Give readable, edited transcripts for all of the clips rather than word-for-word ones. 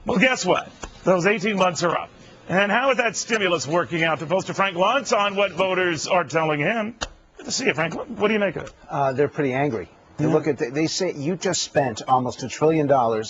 Well, guess what? Those 18 months are up. And how is that stimulus working out? To poster Frank Luntz on what voters are telling him. Good to see you, Frank. What do you make of it? They're pretty angry. They look at they say you just spent almost $1 trillion. How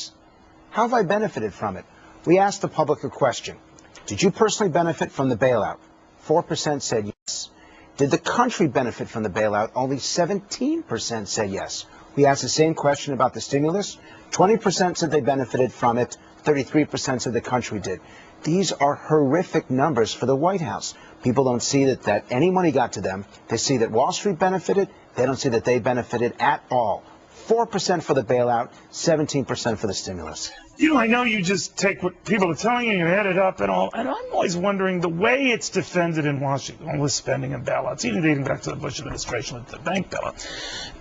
have I benefited from it? We asked the public a question. Did you personally benefit from the bailout? 4% said yes. Did the country benefit from the bailout? Only 17% said yes. We asked the same question about the stimulus. 20% said they benefited from it. 33% said the country did. These are horrific numbers for the White House. People don't see that any money got to them. They see that Wall Street benefited. They don't see that they benefited at all. 4% for the bailout, 17% for the stimulus. You know, I know you just take what people are telling you, you add it up and all, and I'm always wondering the way it's defended in Washington, all this spending and bailouts, even dating back to the Bush administration with the bank bailout.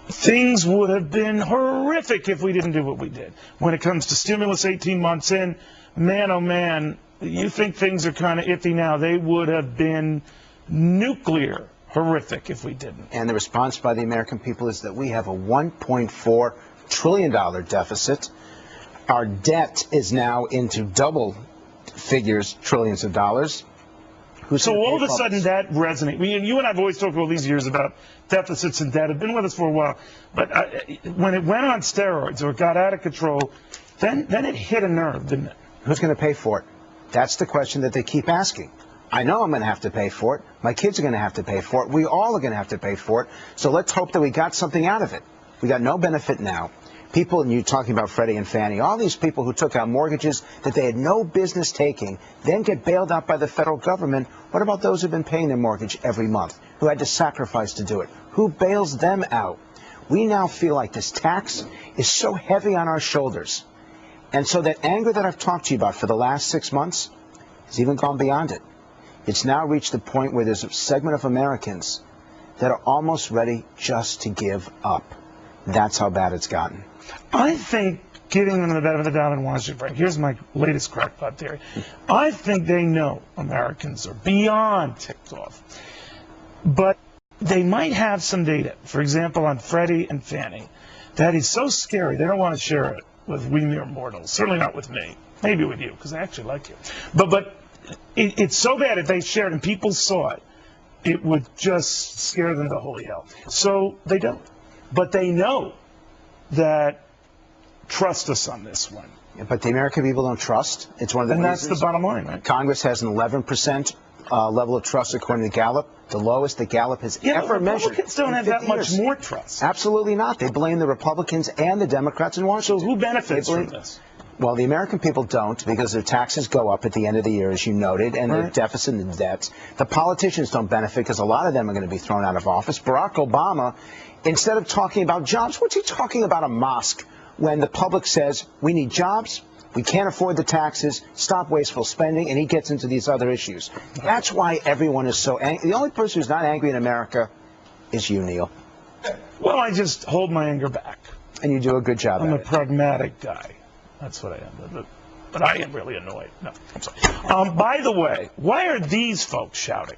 Things would have been horrific if we didn't do what we did. When it comes to stimulus 18 months in, man, oh man, you think things are kind of iffy now. They would have been nuclear horrific if we didn't. And the response by the American people is that we have a $1.4 trillion deficit. Our debt is now into double figures, trillions of dollars. So all of a sudden that resonates. You and I have always talked all these years about deficits and debt. Have been with us for a while. But when it went on steroids or it got out of control, then it hit a nerve, didn't it? Who's going to pay for it? That's the question that they keep asking. I know I'm going to have to pay for it. My kids are going to have to pay for it. We all are going to have to pay for it. So let's hope that we got something out of it. We got no benefit now. People, and you're talking about Freddie and Fannie, all these people who took out mortgages that they had no business taking, then get bailed out by the federal government. What about those who've been paying their mortgage every month, who had to sacrifice to do it? Who bails them out? We now feel like this tax is so heavy on our shoulders. And so that anger that I've talked to you about for the last 6 months has even gone beyond it. It's now reached the point where there's a segment of Americans that are almost ready just to give up. That's how bad it's gotten. I think giving them the benefit of the doubt in Washington, Frank, here's my latest crackpot theory. I think they know Americans are beyond ticked off. But they might have some data, for example, on Freddie and Fannie, that is so scary they don't want to share it with we mere mortals. Certainly not with me. Maybe with you, because I actually like you. But it's so bad if they shared and people saw it, it would just scare them to holy hell. So they don't. But they know that trust us on this one. Yeah, but the American people don't trust. It's one of the And reasons. that's the bottom line, right? Congress has an 11% level of trust according to Gallup, the lowest that Gallup has ever measured. Republicans don't have that much more trust. Absolutely not. They blame the Republicans and the Democrats in Washington. So who benefits from this? Well, the American people don't, because their taxes go up at the end of the year, as you noted, and the deficit and the debts. The politicians don't benefit because a lot of them are going to be thrown out of office. Barack Obama, instead of talking about jobs, what's he talking about a mosque when the public says we need jobs, we can't afford the taxes, stop wasteful spending, and he gets into these other issues. That's why everyone is so angry. The only person who's not angry in America is you, Neil. Well, I just hold my anger back. And you do a good job I'm at a it. pragmatic guy. That's what I am. But I am really annoyed. No, I'm sorry. By the way, why are these folks shouting?